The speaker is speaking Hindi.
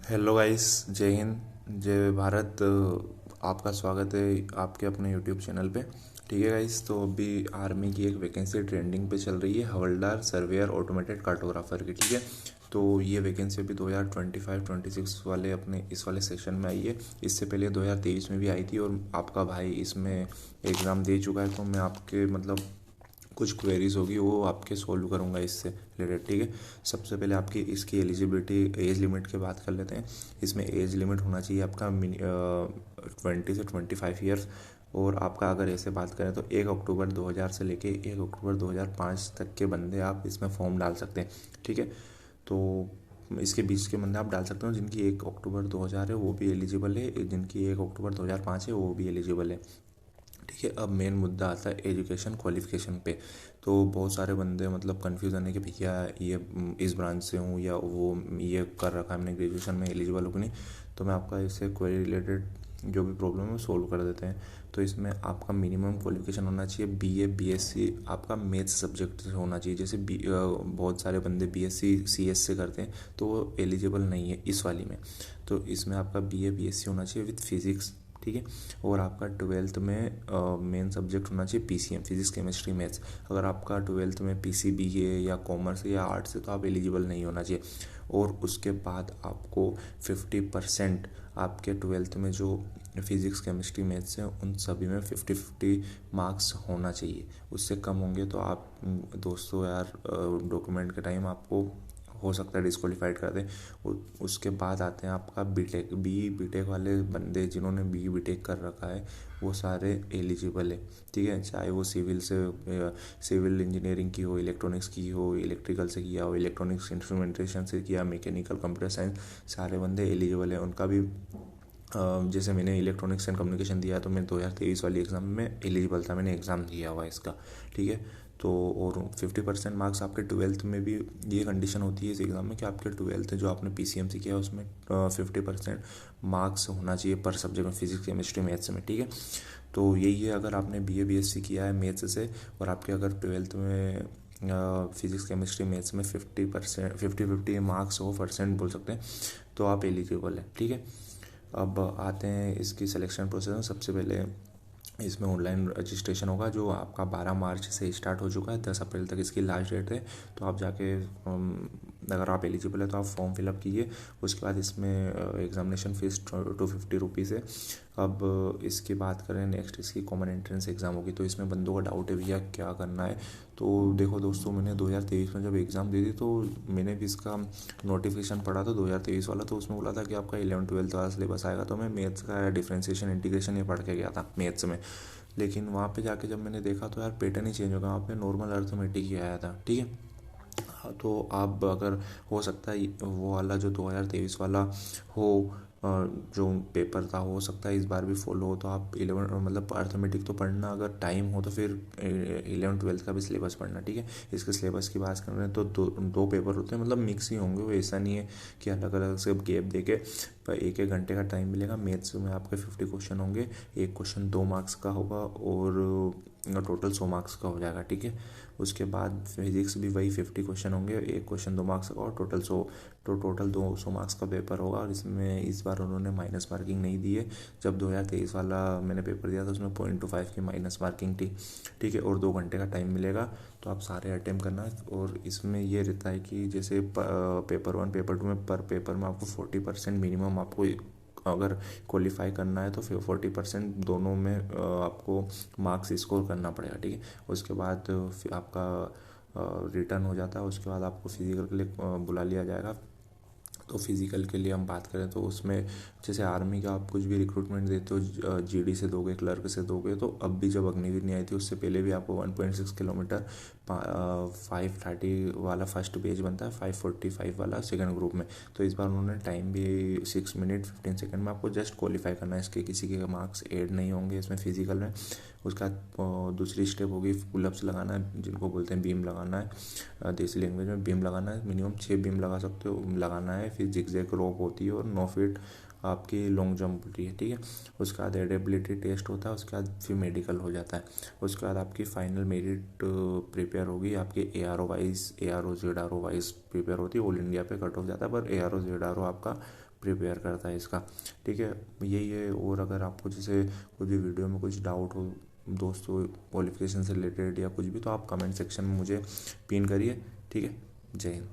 हेलो गाइस, जय हिंद जय भारत। आपका स्वागत है आपके अपने यूट्यूब चैनल पे। ठीक है गाइस, तो अभी आर्मी की एक वैकेंसी ट्रेंडिंग पे चल रही है, हवलदार सर्वेयर ऑटोमेटेड कार्टोग्राफर की। ठीक है, तो ये वैकेंसी अभी 2025-26 वाले अपने इस वाले सेशन में आई है। इससे पहले 2023 में भी आई थी और आपका भाई इसमें एग्ज़ाम दे चुका है। तो मैं आपके मतलब कुछ क्वेरीज होगी वो आपके सॉल्व करूंगा इससे रिलेटेड। ठीक है, सबसे पहले आपकी इसकी एलिजिबिलिटी एज लिमिट की बात कर लेते हैं। इसमें एज लिमिट होना चाहिए आपका 20 से 25 ईयर्स। और आपका अगर ऐसे बात करें तो 1 अक्टूबर 2000 से लेके 1 अक्टूबर 2005 तक के बंदे आप इसमें फॉर्म डाल सकते हैं। ठीक है, तो इसके बीच के बंदे आप डाल सकते हो। जिनकी 1 अक्टूबर 2000 है वो भी एलिजिबल है, जिनकी 1 अक्टूबर 2005 है वो भी एलिजिबल है। ठीक है, अब मेन मुद्दा आता है एजुकेशन क्वालिफिकेशन पे। तो बहुत सारे बंदे मतलब कन्फ्यूज़न है कि भैया ये इस ब्रांच से हूँ या वो ये कर रखा है, हमने ग्रेजुएशन में एलिजिबल हो कि नहीं। तो मैं आपका इससे क्वेरी रिलेटेड जो भी प्रॉब्लम है वो सोल्व कर देते हैं। तो इसमें आपका मिनिमम क्वालिफिकेशन होना चाहिए बीए बीएससी आपका मैथ्स सब्जेक्ट से होना चाहिए। जैसे बहुत सारे बंदे बीएससी सीएस से करते हैं तो वो एलिजिबल नहीं है इस वाली में। तो इसमें आपका बीए बीएससी होना चाहिए विथ फिजिक्स। ठीक है, और आपका ट्वेल्थ में मेन सब्जेक्ट होना चाहिए पीसीएम, फिजिक्स केमिस्ट्री मैथ्स। अगर आपका ट्वेल्थ में पीसीबी है या कॉमर्स है या आर्ट्स है तो आप एलिजिबल नहीं होना चाहिए। और उसके बाद आपको 50% आपके ट्वेल्थ में जो फिजिक्स केमिस्ट्री मैथ्स है उन सभी में 50-50 मार्क्स होना चाहिए। उससे कम होंगे तो आप दोस्तों यार डॉक्यूमेंट के टाइम आपको हो सकता है डिस्क्वालीफाइड कर दें। उसके बाद आते हैं आपका बीटेक। बीटेक वाले बंदे जिन्होंने बीटेक कर रखा है वो सारे एलिजिबल है। ठीक है, चाहे वो सिविल इंजीनियरिंग की हो, इलेक्ट्रॉनिक्स की हो, इलेक्ट्रिकल से किया हो, इलेक्ट्रॉनिक्स इंस्ट्रूमेंटेशन से किया, मैकेनिकल कंप्यूटर साइंस, सारे बंदे एलिजिबल है। उनका भी जैसे मैंने इलेक्ट्रॉनिक्स एंड कम्युनिकेशन दिया तो मैं 2023 वाली एग्ज़ाम में एलिजिबल था, मैंने एग्ज़ाम दिया हुआ है इसका। ठीक है, तो और 50% मार्क्स आपके ट्वेल्थ में भी ये कंडीशन होती है इस एग्ज़ाम में कि आपके ट्वेल्थ जो आपने पीसीएम से किया उसमें 50% मार्क्स होना चाहिए पर सब्जेक्ट में, फिजिक्स केमिस्ट्री मैथ्स में। ठीक है, तो यही है अगर आपने बीए बीएससी किया है मैथ्स से और आपके अगर ट्वेल्थ में फिजिक्स केमिस्ट्री मैथ्स में 50% 50-50 मार्क्स हो, परसेंट बोल सकते हैं, तो आप एलिजिबल है। ठीक है, अब आते हैं इसकी सिलेक्शन प्रोसेस में। सबसे पहले इसमें ऑनलाइन रजिस्ट्रेशन होगा जो आपका 12 मार्च से स्टार्ट हो चुका है, 10 अप्रैल तक इसकी लास्ट डेट है। तो आप जाके अगर आप एलिजिबल है तो आप फॉर्म फिलअप कीजिए। उसके बाद इसमें एग्जामिनेशन फ़ीस 250 रुपीज़ है। अब इसकी बात करें नेक्स्ट, इसकी कॉमन एंट्रेंस एग्ज़ाम होगी। तो इसमें बंदों का डाउट है भैया क्या करना है। तो देखो दोस्तों, मैंने 2023 में जब एग्ज़ाम दी थी तो मैंने भी इसका नोटिफिकेशन पढ़ा था 2023 वाला। तो उसमें बोला था कि आपका 11th-12th वाला सिलेबस आएगा। तो मैं मैथ्स का डिफ्रेंशिएशन इंटीग्रेशन ये पढ़ के गया था मैथ्स में। लेकिन वहाँ पे जाके जब मैंने देखा तो यार पैटर्न ही चेंज हो गया, वहाँ पे नॉर्मल अर्थमेटिक ही आया था। ठीक है, हाँ, तो आप अगर हो सकता है वो वाला जो 2023 वाला हो जो पेपर था, हो सकता है इस बार भी फॉलो हो। तो आप 11 मतलब अर्थमेटिक तो पढ़ना, अगर टाइम हो तो फिर 11th-12th का भी सिलेबस पढ़ना। ठीक है, इसके सिलेबस की बात कर रहे हैं तो दो पेपर होते हैं, मतलब मिक्स ही होंगे वो, ऐसा नहीं है कि अलग अलग से गैप दे के। पर 1-1 घंटे का टाइम मिलेगा। मैथ्स में आपके 50 क्वेश्चन होंगे, एक क्वेश्चन 2 मार्क्स का होगा और टोटल 100 मार्क्स का हो जाएगा। ठीक है, उसके बाद फिजिक्स भी वही 50 क्वेश्चन होंगे, एक क्वेश्चन 2 मार्क्स का और टोटल 100। तो टोटल 200 मार्क्स का पेपर होगा। और इसमें इस बार उन्होंने माइनस मार्किंग नहीं दी है। जब 2023 वाला मैंने पेपर दिया था उसमें 0.25 की माइनस मार्किंग थी। ठीक है, और 2 घंटे का टाइम मिलेगा। तो आप सारे अटेम्प्ट करना। और इसमें ये रहता है कि जैसे पेपर 1 पेपर 2 में पर पेपर में आपको 40% मिनिमम आपको अगर क्वालिफाई करना है तो फिर 40% दोनों में आपको मार्क्स स्कोर करना पड़ेगा। ठीक है, उसके बाद फिर आपका रिटर्न हो जाता है। उसके बाद आपको फिजिकल के लिए बुला लिया जाएगा। तो फिज़िकल के लिए हम बात करें तो उसमें जैसे आर्मी का आप कुछ भी रिक्रूटमेंट देते हो जीडी से दोगे, क्लर्क से दोगे। तो अब भी जब अग्निवीर नहीं आई थी उससे पहले भी आपको 1.6 किलोमीटर 530 वाला फर्स्ट पेज बनता है, 545 वाला सेकंड ग्रुप में। तो इस बार उन्होंने टाइम भी 6 मिनट 15 सेकंड में आपको जस्ट क्वालिफाई करना है। इसके किसी के मार्क्स ऐड नहीं होंगे इसमें फिजिकल में। उसका दूसरी स्टेप होगी पुलअप्स लगाना है, जिनको बोलते हैं बीम लगाना है, देसी लैंग्वेज में बीम लगाना है। मिनिमम 6 बीम लगा सकते हो, लगाना है। फिर जिगजैग रोप होती है और 9 फीट आपकी लॉन्ग जंप होती है। ठीक है, उसके बाद एडेबिलिटी टेस्ट होता है, उसके बाद फिर मेडिकल हो जाता है। उसके बाद आपकी फाइनल मेरिट प्रिपेयर होगी आपकी ARO wise, ARO ZRO wise prepare होती है। ऑल इंडिया पे कट ऑफ जाता है पर ARO ZRO आपका प्रिपेयर करता है इसका। ठीक है, यही है। और अगर आपको जैसे कोई भी वीडियो में कुछ डाउट हो दोस्तों क्वालिफिकेशन से रिलेटेड या कुछ भी, तो आप कमेंट सेक्शन में मुझे पिन करिए। ठीक है, जय हिंद।